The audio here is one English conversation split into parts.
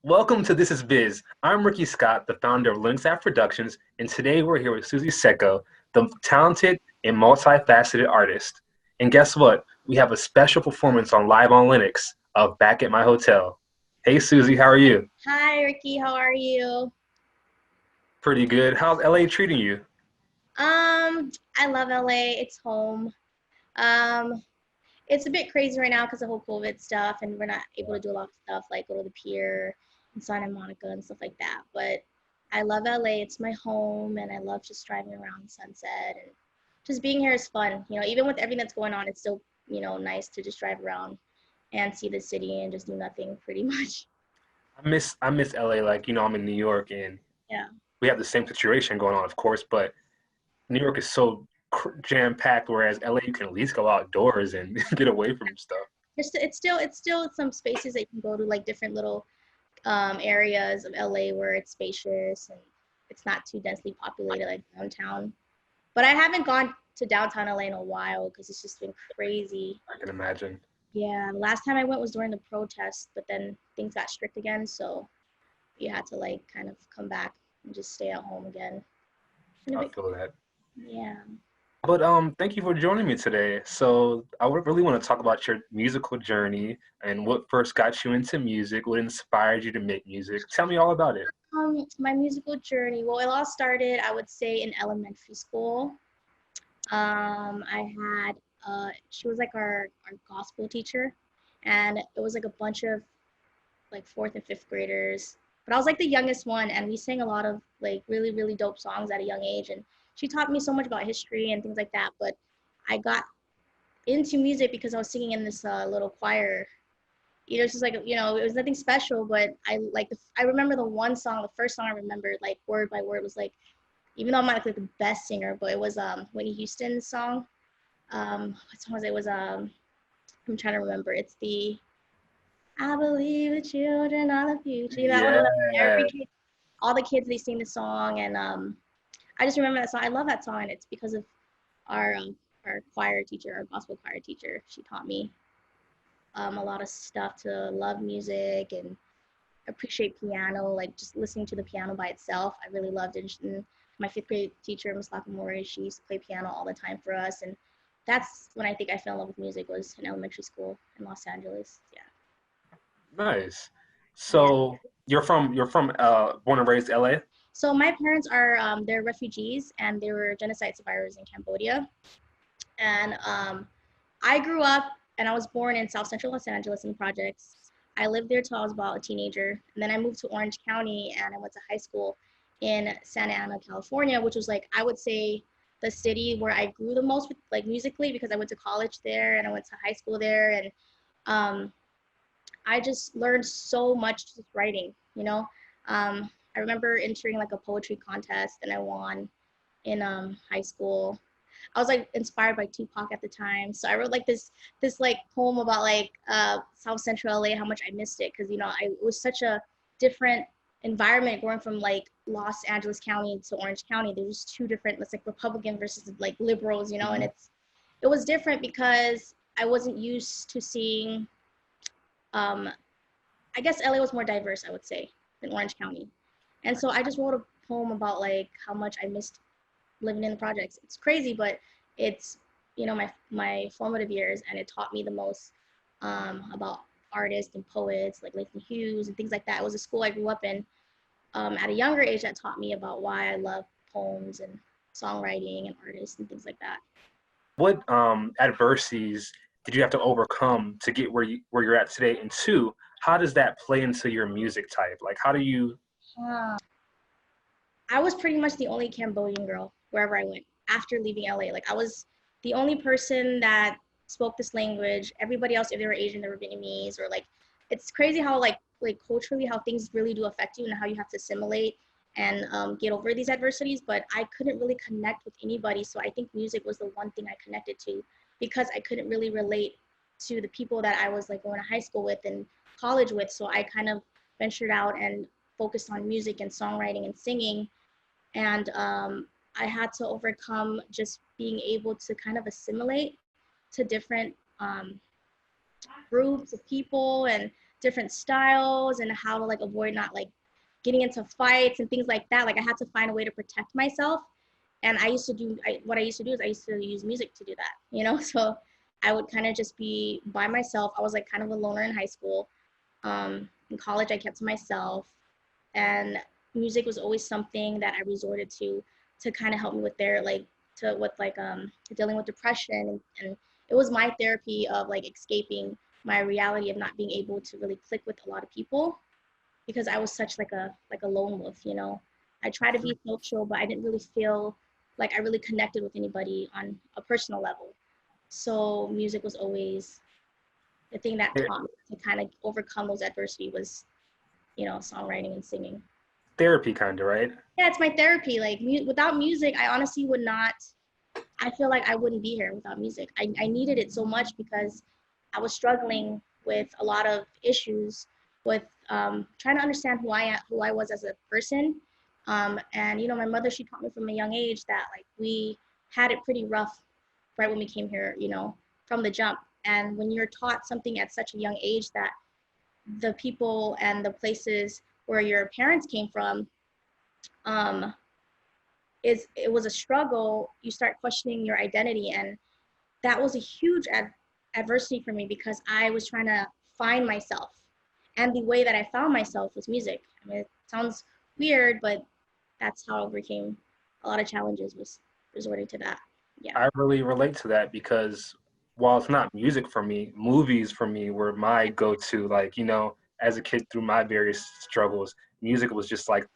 Welcome to This Is Biz. I'm Ricky Scott, the founder of Linux App Productions, and today we're here with Susie Seiko, the talented and multifaceted artist. And guess what? We have a special performance on Live on Linux of Back at My Hotel. Hey Susie, how are you? Hi, Ricky. How are you? Pretty good. How's LA treating you? I love LA. It's home. Um, it's a bit crazy right now because of the whole COVID stuff, and we're not able to do a lot of stuff like go to the pier and Santa Monica and stuff like that. But I love LA. It's my home, and I love just driving around Sunset and just being here is fun. Even with everything that's going on, it's still nice to just drive around and see the city and just do nothing pretty much. I miss LA. I'm in New York and Yeah. we have the same situation going on, of course, but New York is so jam-packed, whereas LA you can at least go outdoors and get away from stuff. It's still some spaces that you can go to, like different little areas of LA where it's spacious and it's not too densely populated like downtown. But I haven't gone to downtown LA in a while because it's just been crazy. I can imagine. Yeah, the last time I went was during the protest, but then things got strict again, so you had to like kind of come back and just stay at home again. It's been a I bit, feel that. yeah. But thank you for joining me today. So I would really want to talk about your musical journey and what first got you into music, what inspired you to make music. Tell me all about it. My musical journey. Well, it all started, I would say, in elementary school. I had she was like our gospel teacher, and it was like a bunch of like fourth and fifth graders. But I was like the youngest one, and we sang a lot of like really really dope songs at a young age. And she taught me so much about history and things like that. But I got into music because I was singing in this little choir. It's just like it was nothing special, but I remember the one song, the first song I remembered like word by word was like, even though I'm not like the best singer, but it was Whitney Houston's song. What song was it? It was I'm trying to remember. It's the I believe the children are the future. That one. Yeah. Every kid, all the kids, they sing the song, and I just remember that song. I love that song, and it's because of our um, our choir teacher, our gospel choir teacher. She taught me a lot of stuff to love music and appreciate piano, like just listening to the piano by itself. I really loved it. And my fifth grade teacher, Miss Lakamori, she used to play piano all the time for us. And that's when I think I fell in love with music, was in elementary school in Los Angeles. Yeah. Nice. Yeah. So you're from born and raised LA? So my parents are they're refugees and they were genocide survivors in Cambodia. And I grew up and I was born in South Central Los Angeles in the projects. I lived there till I was about a teenager. And then I moved to Orange County and I went to high school in Santa Ana, California, which was like, I would say the city where I grew the most with, like musically, because I went to college there and I went to high school there. And um, I just learned so much just writing. I remember entering like a poetry contest and I won in high school. I was like inspired by Tupac at the time, so I wrote like this like poem about like South Central LA, how much I missed it, because it was such a different environment going from like Los Angeles County to Orange County. There was two different, let's like Republican versus like liberals, and it was different because I wasn't used to seeing. Um, I guess LA was more diverse, I would say, than Orange County, and so I just wrote a poem about like how much I missed living in the projects. It's crazy, but it's my formative years, and it taught me the most about artists and poets like Langston Hughes and things like that. It was a school I grew up in at a younger age that taught me about why I love poems and songwriting and artists and things like that. What adversities did you have to overcome to get where you're at today? And two, how does that play into your music type? Like how do you Uh, I was pretty much the only Cambodian girl wherever I went after leaving LA. Like I was the only person that spoke this language. Everybody else, if they were Asian, they were Vietnamese, or like it's crazy how like culturally how things really do affect you and how you have to assimilate and get over these adversities. But I couldn't really connect with anybody, so I think music was the one thing I connected to because I couldn't really relate to the people that I was like going to high school with and college with. So I kind of ventured out and focused on music and songwriting and singing, and I had to overcome just being able to kind of assimilate to different groups of people and different styles and how to like avoid not like getting into fights and things like that. Like I had to find a way to protect myself. And what I used to do is I used to use music to do that, you know? So I would kind of just be by myself. I was like kind of a loner in high school. In college, I kept to myself, and music was always something that I resorted to kind of help me with dealing with depression, and it was my therapy of like escaping my reality of not being able to really click with a lot of people because I was such like a lone wolf, you know. I tried to be social, but I didn't really feel like I really connected with anybody on a personal level. So music was always the thing that taught me to kind of overcome those adversity was, you know, songwriting and singing. Therapy kind of, right? Yeah, it's my therapy. Like without music, I honestly would not. I feel like I wouldn't be here without music. I needed it so much because I was struggling with a lot of issues with trying to understand who I was as a person. And you know, my mother, she taught me from a young age that like we had it pretty rough right when we came here, you know, from the jump. And when you're taught something at such a young age that the people and the places where your parents came from um, it was a struggle, you start questioning your identity, and that was a huge adversity for me because I was trying to find myself, and the way that I found myself was music. I mean, it sounds weird, but that's how I overcame a lot of challenges, was resorting to that. Yeah. I really relate to that because while it's not music for me, movies for me were my go-to. Like, you know, as a kid through my various struggles, music was just like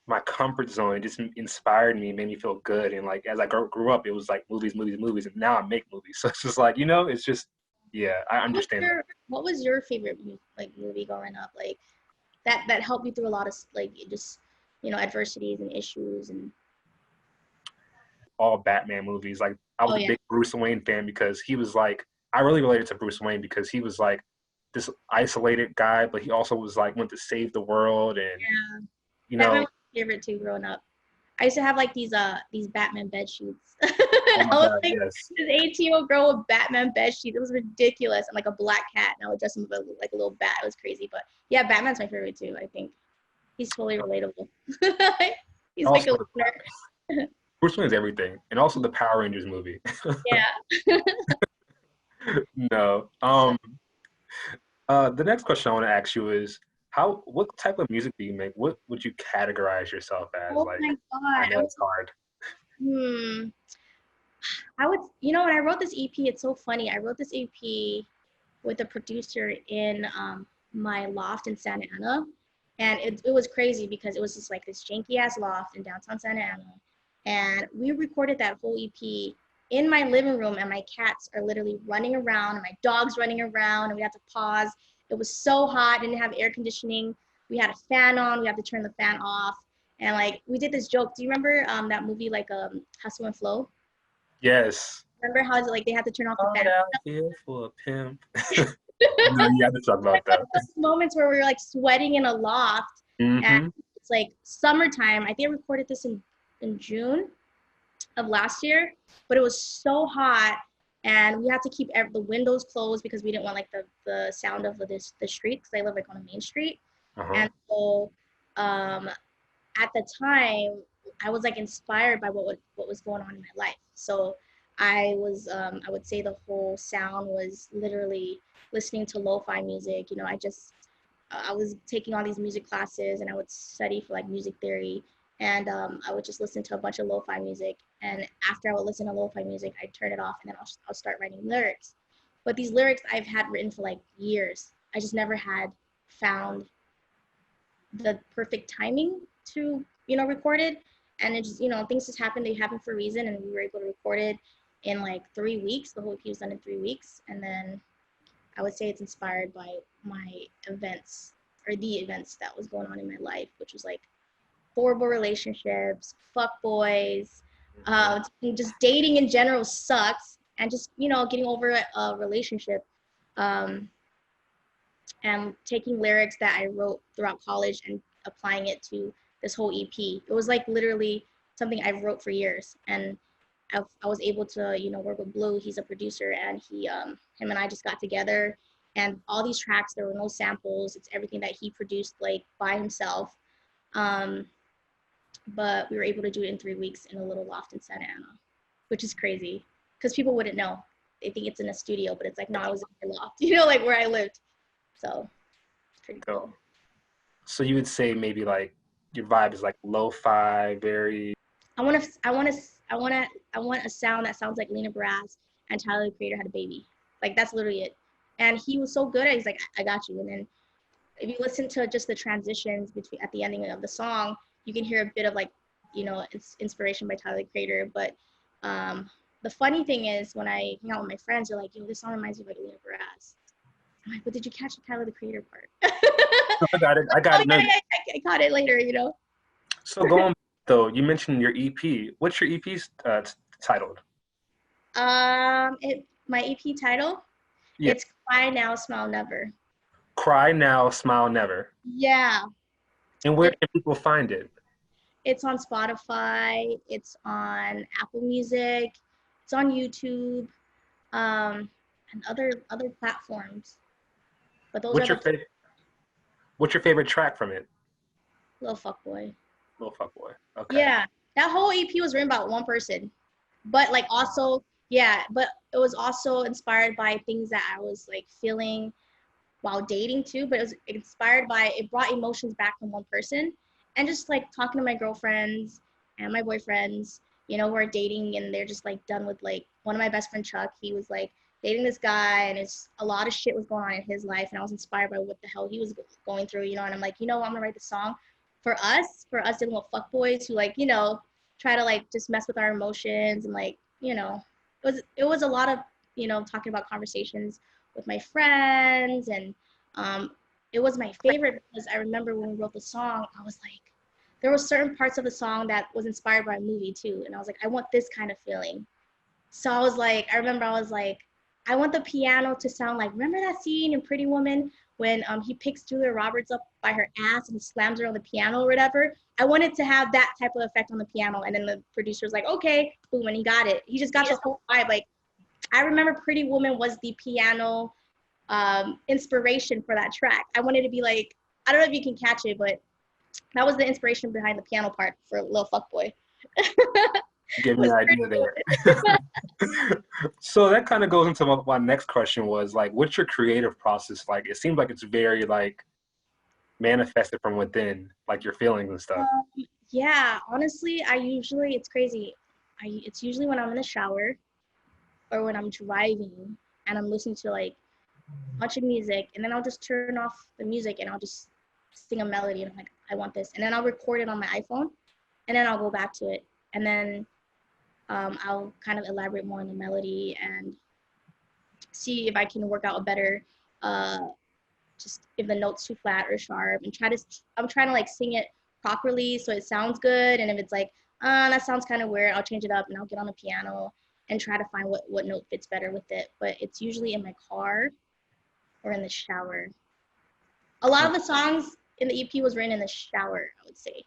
my comfort zone. It just inspired me, made me feel good. And like as I grew up, it was like movies, movies, movies. And now I make movies. So it's just like, you know, it's just yeah, I understand that. What was your favorite like movie growing up? Like that helped you through a lot of like just, you know, adversities and issues and All Batman movies. Like I oh was a yeah. big Bruce Wayne fan because he was like I really related to Bruce Wayne because he was like this isolated guy, but he also was like went to save the world and Yeah. you Batman know, was my favorite too growing up. I used to have like these Batman bed sheets. oh I my was god, like yes. this 18-year-old girl with Batman bed sheets. It was ridiculous. And like a black cat, and I would dress him with like a little bat. It was crazy. But yeah, Batman's my favorite too, I think. He's totally relatable. He's like Also a listener. Bruce Wayne is everything. And also the Power Rangers movie. Yeah. No. The next question I want to ask you is what type of music do you make? What would you categorize yourself as? Oh Like my I God. know it's hard. Hmm. I would, you know, when I wrote this EP, it's so funny. I wrote this EP with a producer in my loft in Santa Ana. And it was crazy because it was just like this janky ass loft in downtown Santa Ana. And we recorded that whole EP in my living room, and my cats are literally running around and my dog's running around, and we had to pause. It was so hot, didn't have air conditioning. We had a fan on, we had to turn the fan off. And like we did this joke. Do you remember that movie like Hustle and Flow? Yes. Remember how like they had to turn off the Hard fan? out here for a pimp. No, you have to talk Like about that. those moments where we were like sweating in a loft, and Mm-hmm. it's like summertime. I think I recorded this in June of last year, but it was so hot, and we had to keep the windows closed because we didn't want like the sound of the street, because I live like on a main street. Uh-huh. And so um, at the time I was like inspired by what was going on in my life. So I would say the whole sound was literally listening to lo-fi music. You know, I was taking all these music classes, and I would study for like music theory, and I would just listen to a bunch of lo-fi music. And after I would listen to lo-fi music, I'd turn it off, and then I'll start writing lyrics. But these lyrics I've had written for like years. I just never had found the perfect timing to, you know, record it. And it just, you know, things just happened. They happen for a reason, and we were able to record it in like 3 weeks. The whole EP was done in 3 weeks. And then I would say it's inspired by my events, or the events that was going on in my life, which was like horrible relationships, fuck boys, just dating in general sucks, and just, you know, getting over a relationship, um, and taking lyrics that I wrote throughout college and applying it to this whole EP. It was like literally something I wrote for years, and I was able to, you know, work with Blue. He's a producer, and him and I just got together, And all these tracks, there were no samples. It's everything that he produced like by himself. But we were able to do it in 3 weeks in a little loft in Santa Ana, which is crazy because people wouldn't know. They think it's in a studio, but it's like, no, I was in a loft, like where I lived. So it's pretty cool. So you would say maybe like your vibe is like lo-fi, very. I want a sound that sounds like Lena Baraz and Tyler the Creator had a baby. Like that's literally it. And he was so good at it. He's like, I got you. And then if you listen to just the transitions between at the ending of the song, you can hear a bit of like, it's inspiration by Tyler the Creator. But the funny thing is when I hang out with my friends, they're like, this song reminds me of like Lena Baraz. I'm like, but did you catch the Tyler the Creator part? I got it. I got it. I caught it later, So going though, you mentioned your EP. What's your EP titled? My EP title? Yeah. It's Cry Now, Smile Never. Cry Now, Smile Never. Yeah. And where can people find it? It's on Spotify. It's on Apple Music. It's on YouTube, and other platforms. But those What's your favorite track from it? Little Fuckboy. Little Fuckboy. Okay. Yeah, that whole EP was written about one person, but like also, yeah, but it was also inspired by things that I was like feeling while dating too. But it was inspired by, it brought emotions back from one person, and just like talking to my girlfriends and my boyfriends, who are dating and they're just like done with, like, one of my best friend Chuck, he was like dating this guy and it's a lot of shit was going on in his life, and I was inspired by what the hell he was going through, and I'm like, I'm gonna write the song for us dealing with fuckboys who like, try to like just mess with our emotions, and like, it was a lot of, talking about conversations with my friends, and it was my favorite because I remember when we wrote the song, I was like, there were certain parts of the song that was inspired by a movie too, and I was like, I want this kind of feeling. So I was like, I want the piano to sound like, remember that scene in Pretty Woman when he picks Julia Roberts up by her ass and he slams her on the piano or whatever? I wanted to have that type of effect on the piano, and then the producer was like, okay, boom, and he got it. He just got the whole vibe. Like, I remember Pretty Woman was the piano inspiration for that track. I wanted to be like, I don't know if you can catch it, but that was the inspiration behind the piano part for Lil Fuckboy. Give me an idea there. So that kind of goes into my next question was like, what's your creative process like? It seems like it's very like manifested from within, like your feelings and stuff. Yeah, honestly, it's crazy. It's usually when I'm in the shower or when I'm driving and I'm listening to like a bunch of music, and then I'll just turn off the music and I'll just sing a melody, and I'm like, I want this. And then I'll record it on my iPhone, and then I'll go back to it. And then I'll kind of elaborate more on the melody and see if I can work out a better, just if the note's too flat or sharp, and I'm trying to like sing it properly so it sounds good. And if it's like, that sounds kind of weird, I'll change it up and I'll get on the piano and try to find what note fits better with it. But it's usually in my car or in the shower. A lot of the songs in the EP was written in the shower, I would say.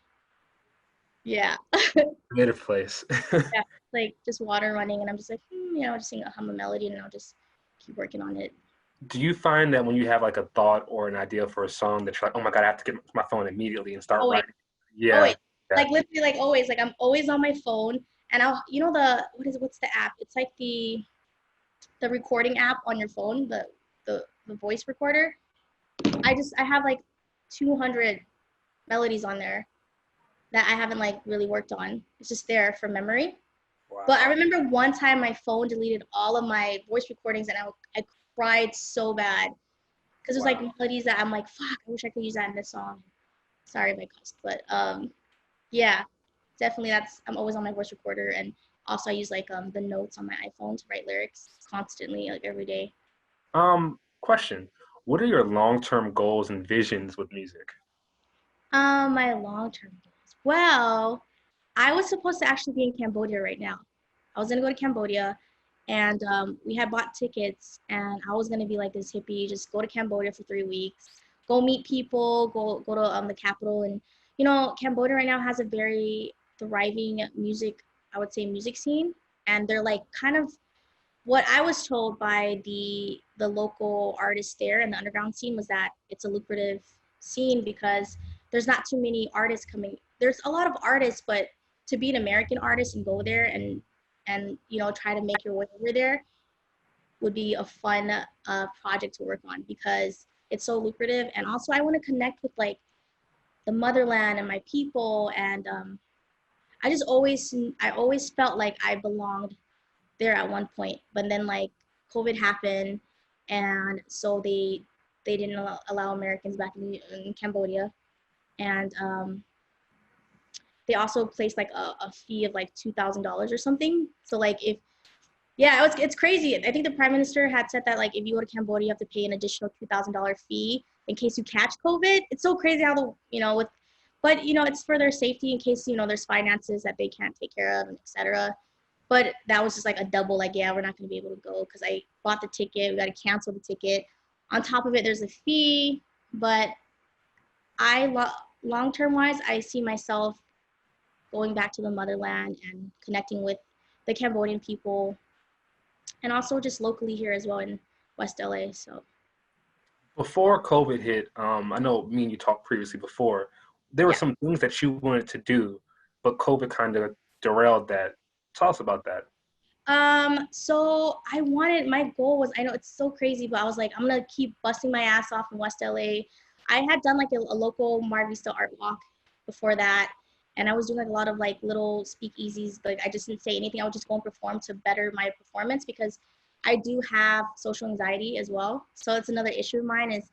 Yeah. Creative place. Yeah, like just water running, and I'm just like, just hum a melody, and I'll just keep working on it. Do you find that when you have like a thought or an idea for a song that you're like, oh my God, I have to get my phone immediately and start writing? Yeah. Always. Like literally, like always. Like I'm always on my phone, and what's the app? It's like the recording app on your phone, the voice recorder. I have like 200 melodies on there that I haven't like really worked on. It's just there for memory. Wow. But I remember one time my phone deleted all of my voice recordings, and I cried so bad because there's like melodies that I'm like, fuck, I wish I could use that in this song. Sorry if I cussed, but yeah, definitely I'm always on my voice recorder, and also I use like the notes on my iPhone to write lyrics constantly, like every day. Question. What are your long-term goals and visions with music? My long-term goals. Well, I was supposed to actually be in Cambodia right now. I was gonna go to Cambodia, and we had bought tickets, and I was gonna be like this hippie, just go to Cambodia for 3 weeks, go meet people, go to the capital, and Cambodia right now has a very thriving music, I would say, music scene, and they're like kind of what I was told by the local artists there in the underground scene was that it's a lucrative scene because there's not too many artists coming. There's a lot of artists, but to be an American artist and go there and try to make your way over there would be a fun project to work on because it's so lucrative. And also I want to connect with like the motherland and my people. And I always felt like I belonged there at one point, but then like COVID happened, and so they didn't allow Americans back in Cambodia, and they also placed like a fee of like $2,000 or something. So like if yeah, it's crazy. I think the prime minister had said that like if you go to Cambodia, you have to pay an additional $2,000 fee in case you catch COVID. It's so crazy how but it's for their safety in case there's finances that they can't take care of and etc. But that was just like a double, like, yeah, we're not going to be able to go because I bought the ticket. We got to cancel the ticket. On top of it, there's a fee. But long term wise, I see myself going back to the motherland and connecting with the Cambodian people and also just locally here as well in West LA. So Before COVID hit, I know me and you talked previously before, there were yeah. some things that you wanted to do, but COVID kind of derailed that. Tell us about that. So my goal was, I know it's so crazy, but I was like, I'm gonna keep busting my ass off in West LA. I had done like a local Mar Vista art walk before that, and I was doing like a lot of like little speakeasies. Like I just didn't say anything. I would just go and perform to better my performance because I do have social anxiety as well. So it's another issue of mine is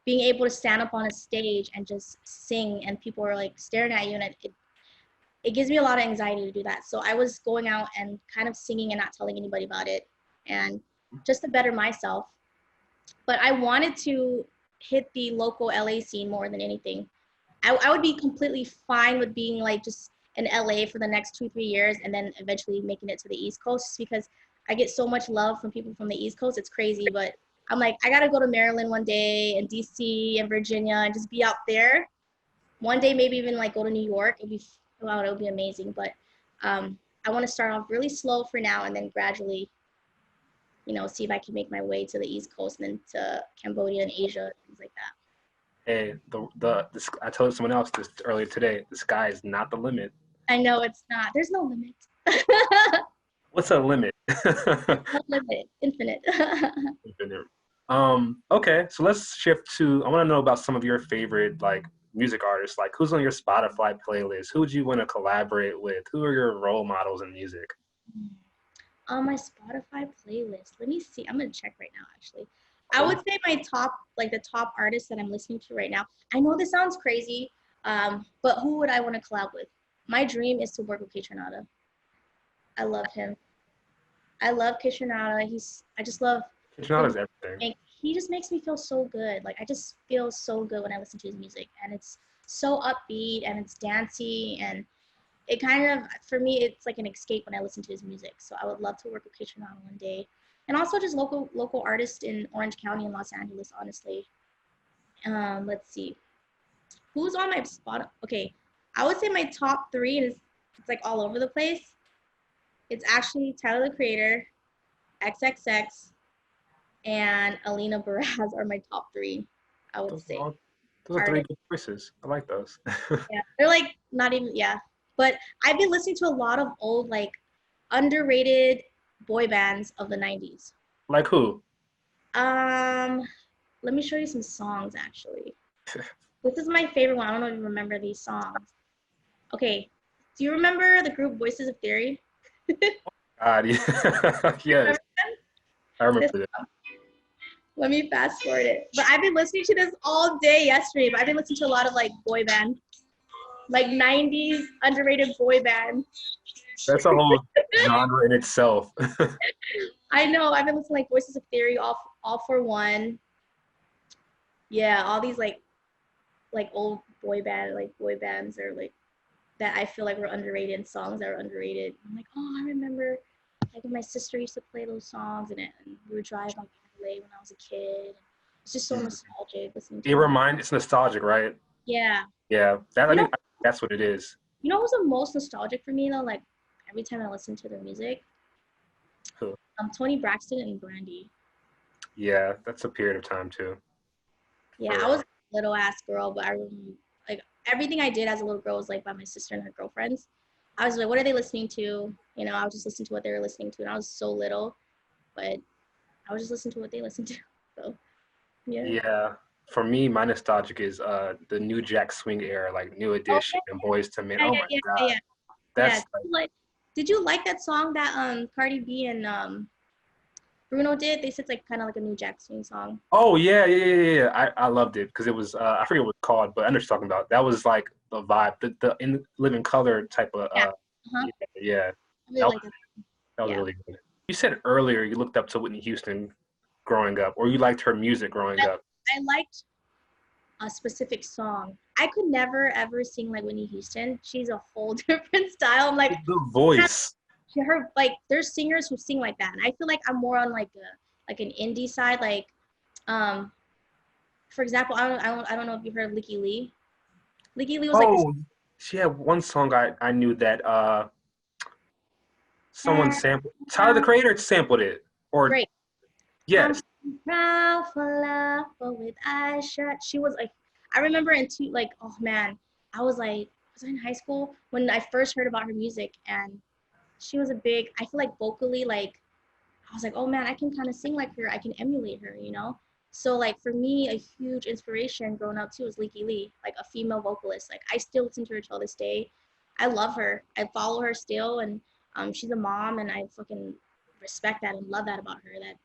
being able to stand up on a stage and just sing, and people are like staring at you, and it gives me a lot of anxiety to do that. So I was going out and kind of singing and not telling anybody about it, and just to better myself. But I wanted to hit the local LA scene more than anything. I would be completely fine with being like just in LA for the next 2-3 years and then eventually making it to the East Coast just because I get so much love from people from the East Coast. It's crazy, but I'm like, I gotta go to Maryland one day and DC and Virginia and just be out there. One day, maybe even like go to New York. Wow, it would be amazing. But I want to start off really slow for now and then gradually, see if I can make my way to the East Coast and then to Cambodia and Asia, things like that. Hey, I told someone else this earlier today. The sky is not the limit. I know it's not. There's no limit. What's a limit? No limit. Infinite. Infinite. Okay, so let's shift to. I want to know about some of your favorite like music artists. Like, who's on your Spotify playlist? Who would you want to collaborate with? Who are your role models in music? On my Spotify playlist. Let me see. I'm gonna check right now actually. I would say the top artists that I'm listening to right now. I know this sounds crazy, but who would I want to collab with? My dream is to work with Kaytranada. I love him. I love Kaytranada. I just love Kitchenada's everything. he just makes me feel so good. Like I just feel so good when I listen to his music, and it's so upbeat and it's dancey, and it kind of, for me, it's like an escape when I listen to his music. So I would love to work with Kaytranada one day, and also just local artists in Orange County and Los Angeles. Honestly, let's see, who's on my spot? Okay, I would say my top three, and it's like all over the place. It's actually Tyler the Creator, XXX, and Alina Baraz are my top three, I would say. Those are three good choices. I like those. Yeah, they're like not even, yeah. But I've been listening to a lot of old, like underrated boy bands of the 90s. Like who? Let me show you some songs actually. This is my favorite one. I don't know if you remember these songs. Okay. Do you remember the group Voices of Theory? God, yeah. Yes. I remember that. Let me fast forward it. But I've been listening to this all day yesterday, but I've been listening to a lot of like boy band, like 90s underrated boy band. That's a whole genre in itself. I know. I've been listening to like Voices of Theory, all for one. Yeah, all these like old boy bands are like that I feel like were underrated, songs that were underrated. I'm like, oh, I remember like when my sister used to play those songs and we would drive on LA when I was a kid. It's just so nostalgic listening to It's nostalgic, right? Yeah. Yeah, I think that's what it is. You know what's the most nostalgic for me though? Like every time I listen to their music, Who? Tony Braxton and Brandy. Yeah, that's a period of time too. Yeah, I For was a little ass girl, but I remember like everything I did as a little girl was like by my sister and her girlfriends. I was like, what are they listening to? You know, I was just listening to what they were listening to, and I was so little, but I was just listening to what they listened to. So yeah. yeah, for me, my nostalgic is the New Jack Swing era, like New Oh Edition and Boys to Men. yeah, Oh yeah, my yeah, yeah, God, yeah, yeah. that's like, Did you like that song that Cardi B and Bruno did? They said it's like kind of like a New Jack Swing song. oh yeah, yeah, yeah, yeah. I loved it because it was I forget what it's called, but I know what you're talking about. That was like the vibe, the in living color type of Yeah. Uh-huh. yeah, yeah. I really That was like it. that was Yeah. really good. You said earlier you looked up to Whitney Houston growing up, or you liked her music growing I, up. I liked a specific song. I could never ever sing like Whitney Houston. She's a whole different style. I'm like, The voice. her like there's singers who sing like that, and I feel like I'm more on like an indie side. Like, um, for example, I don't know if you heard of Licky Lee. Licky Lee was like this. Oh, she had one song I knew that someone sampled. Tyler the Creator sampled it, or Great. I'm yes. proud for love, but with eyes shut. She was like, I remember like, oh man, I was like, was I in high school when I first heard about her music, and she was a big. I feel like vocally, like, I was like, oh man, I can kind of sing like her. I can emulate her, you know. So like for me, a huge inspiration growing up too was Leaky Lee, like a female vocalist. Like I still listen to her till this day. I love her. I follow her still, and she's a mom, and I fucking respect that and love that about her. That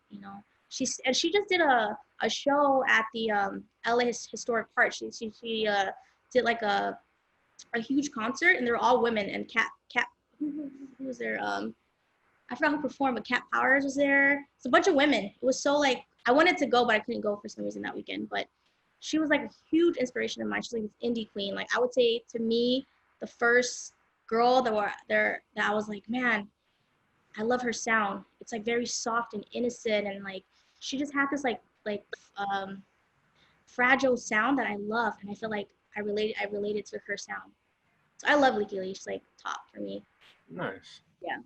she just did a show at the LA Historic Park. She did like a huge concert, and they're all women. And Cat who was there? I forgot who performed, but Cat Powers was there. It's a bunch of women. It was so like I wanted to go, but I couldn't go for some reason that weekend. But she was like a huge inspiration of mine. She's like this indie queen. Like I would say to me, the first girl that were there that I was like, man, I love her sound. It's like very soft and innocent, and like she just had this um fragile sound that I love, and I feel like I related to her sound. So I love Leaky Lee. She's like top for me. Nice, Yeah.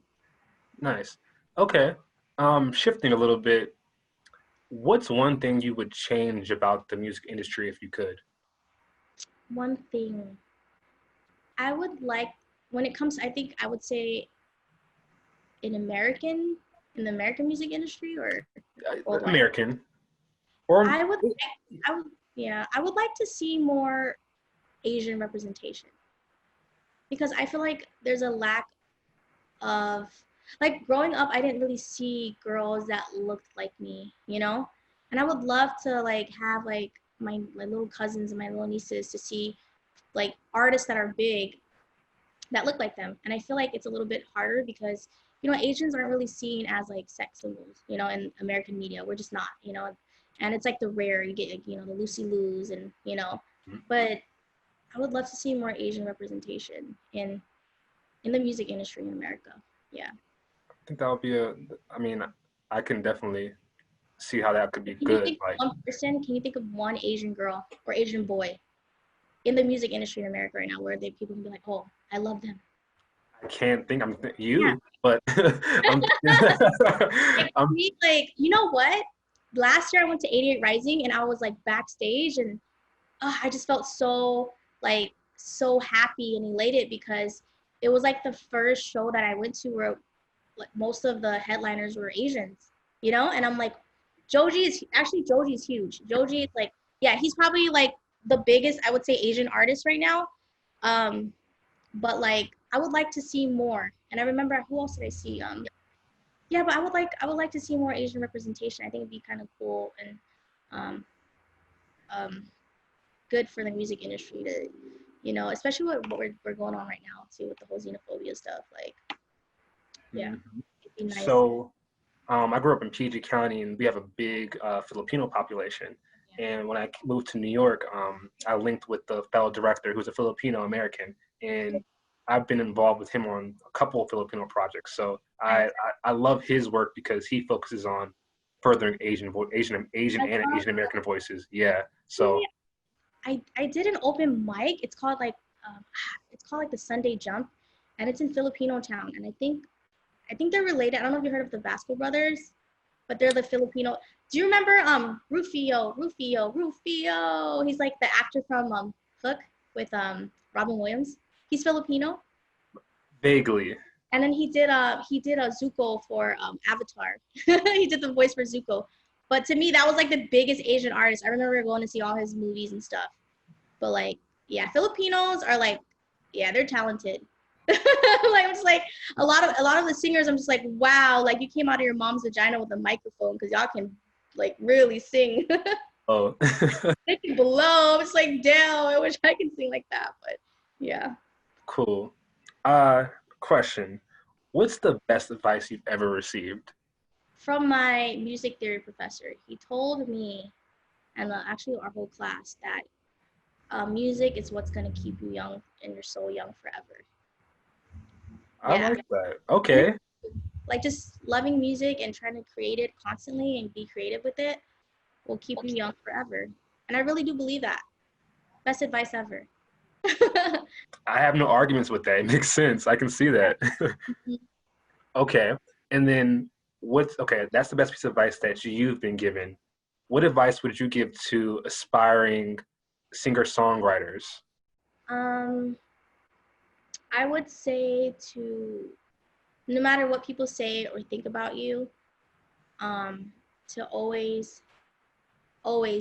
nice. Okay. Shifting a little bit, what's one thing you would change about the music industry if you could? One thing I would like when it comes, I think I would say in the American music industry or worldwide. American, or I would, I would, yeah, I would like to see more Asian representation because I feel like there's a lack of, like growing up, I didn't really see girls that looked like me, you know? And I would love to like have like my little cousins and my little nieces to see like artists that are big that look like them. And I feel like it's a little bit harder because, Asians aren't really seen as like sex symbols, in American media. We're just not. And it's like the rare, you get, like, the Lucy Lou's and. But I would love to see more Asian representation in the music industry in America. Yeah. I think that would be I mean, I can definitely see how that could be Can you good. think Like, of one person? Can you think of one Asian girl or Asian boy in the music industry in America right now where people can be like, oh, I love them? I can't think Yeah. you, but I'm, Like, I'm, me, like, you know what? Last year I went to 88 Rising and I was like backstage and I just felt so happy and elated because it was like the first show that I went to where like most of the headliners were Asians. And I'm like, Joji is huge. Joji is like, yeah, he's probably like the biggest, I would say, Asian artist right now. But like I would like to see more. And I remember who else did I see? Yeah, but I would like to see more Asian representation. I think it'd be kind of cool and um um good for the music industry to, especially what we're going on right now too with the whole xenophobia stuff. Like, yeah, it'd be nice. so I grew up in PG County, and we have a big Filipino population. Yeah. And when I moved to New York, I linked with the fellow director who's a Filipino American, and I've been involved with him on a couple of Filipino projects. So Nice. I love his work because he focuses on furthering Asian I and love Asian American voices. Yeah. So actually, I did an open mic. Um, it's called like the Sunday Jump, and it's in Filipino town. And I think I think they're related. I don't know if you heard of the Vasco brothers, but they're the Filipino. Do you remember Rufio? He's like the actor from Hook with Robin Williams. He's Filipino, Vaguely. and then he did a Zuko for Avatar. He did the voice for Zuko. But to me, that was like the biggest Asian artist. I remember going to see all his movies and stuff. But like, yeah, Filipinos are like, yeah, they're talented. Like I'm just like a lot of the singers. I'm just like, wow, like you came out of your mom's vagina with a microphone because y'all can like really sing. Oh. They can blow. It's like, damn, I wish I could sing like that. But yeah. Cool. Question. What's the best advice you've ever received? From my music theory professor, he told me, and actually our whole class, that music is what's gonna keep you young and your soul young forever. I Yeah, like that. Okay. like just loving music and trying to create it constantly and be creative with it will keep you young forever. And I really do believe that. Best advice ever. I have no arguments with that. It makes sense. I can see that. Okay. And then okay, that's the best piece of advice that you've been given. What advice would you give to aspiring singer-songwriters? um, I would say to no matter what people say or think about you, um, to always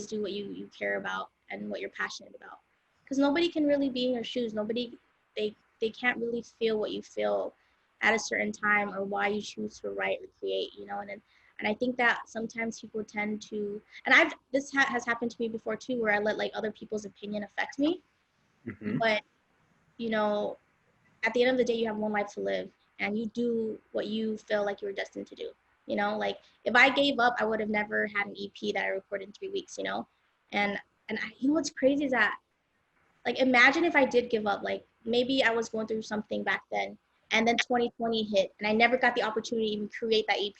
do what you care about and what you're passionate about. Because nobody can really be in your shoes. Nobody they can't really feel what you feel at a certain time or why you choose to write or create. And I think that sometimes people tend to, and has happened to me before too, where I let like other people's opinion affect me. Hmm. But you know, at the end of the day, you have one life to live, and you do what you feel like you were destined to do. Like if I gave up, I would have never had an EP that I recorded in 3 weeks. And what's crazy is that, like, imagine if I did give up. Like maybe I was going through something back then, and then 2020 hit, and I never got the opportunity to even create that EP.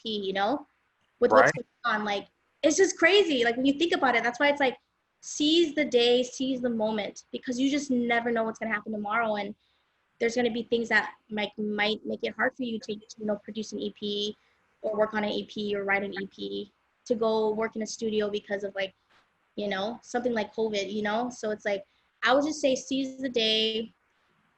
With what's Right? going on, like it's just crazy. Like when you think about it, that's why it's like seize the day, seize the moment, because you just never know what's gonna happen tomorrow, and there's going to be things that might make it hard for you to produce an EP or work on an EP or write an EP, to go work in a studio because of like something like COVID. So it's like I would just say seize the day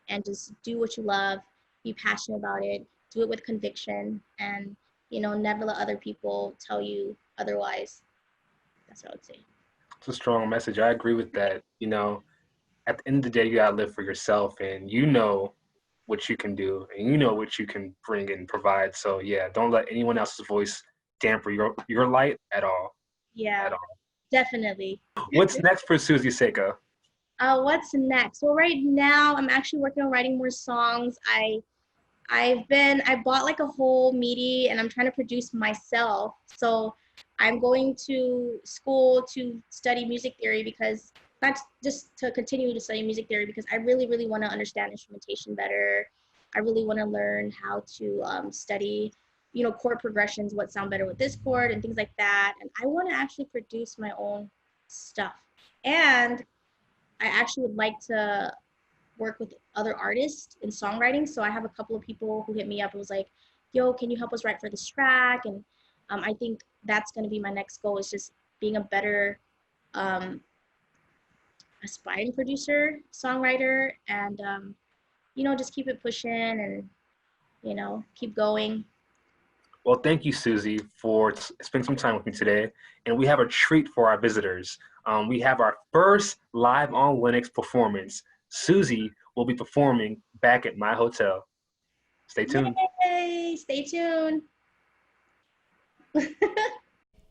and just do what you love, be passionate about it, do it with conviction, and never let other people tell you otherwise. That's what I would say. It's a strong message. I agree with that. At the end of the day, you gotta live for yourself, and you know what you can do, and you know what you can bring and provide. So yeah, don't let anyone else's voice damper your light at all. Yeah, At all. definitely. What's next for Susie Seiko? What's next? Well, right now I'm actually working on writing more songs. I bought like a whole MIDI and I'm trying to produce myself. So I'm going to school to study music theory, because not just to continue to study music theory, because I really, really want to understand instrumentation better. I really want to learn how to study, chord progressions, what sound better with this chord and things like that. And I want to actually produce my own stuff. And I actually would like to work with other artists in songwriting. So I have a couple of people who hit me up and was like, yo, can you help us write for this track? And I think that's going to be my next goal, is just being a better um, aspiring producer, songwriter, and, just keep it pushing and, keep going. Well, thank you, Susie, for spending some time with me today. And we have a treat for our visitors. We have our first live on Linux performance. Susie will be performing back at my hotel. Stay tuned. Yay! Stay tuned.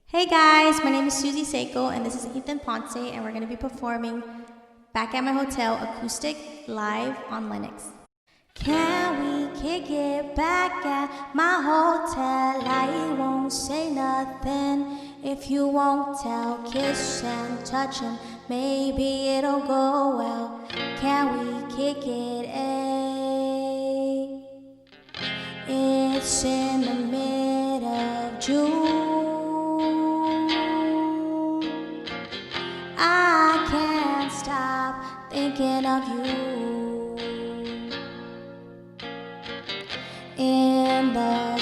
Hey guys, my name is Susie Seiko and this is Ethan Ponce, and we're going to be performing back at my hotel acoustic live on Linux. Can we kick it back at my hotel? I won't say nothing if you won't tell. Kiss and touch and maybe it'll go well. Can we kick it, eh? It's in the mid of June. I can't stop thinking of you. In the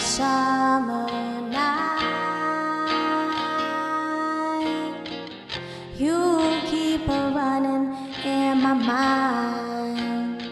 You keep a running in my mind.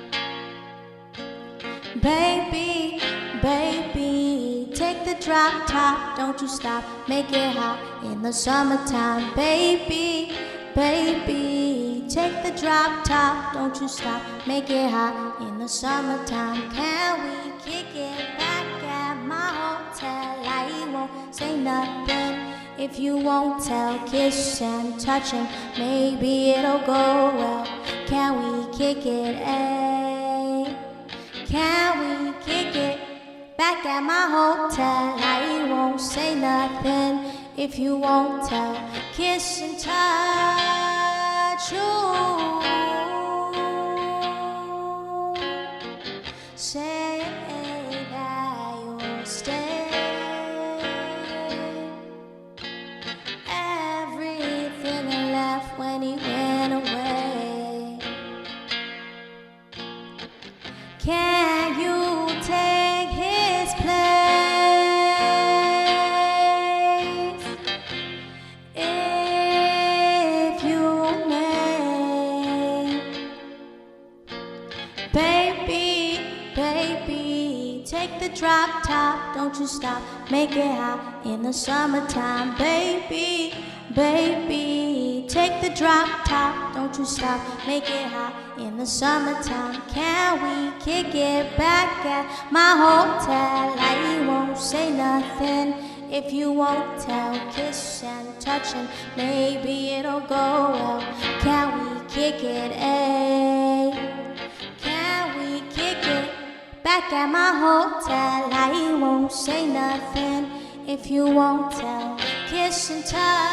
Baby, baby, take the drop top, don't you stop, make it hot in the summertime. Baby, baby, take the drop top, don't you stop, make it hot in the summertime. Can we kick it back at my hotel? I won't say nothing if you won't tell. Kiss and touching, maybe it'll go well. Can we kick it, eh? Can we kick it back at my hotel? I won't say nothing if you won't tell. Kiss and touch, ooh. Say that you'll stay. Everything left when he went away. Can you take his place? If you may. Baby, baby, take the drop top, don't you stop, make it hot in the summertime. Baby, baby, take the drop top, don't you stop, make it hot in the summertime. Can we kick it back at my hotel? I won't say nothing if you won't tell. Kiss and touching, maybe it'll go well. Can we kick it, eh? Can we kick it back at my hotel? I won't say nothing if you won't tell. Kiss and touch.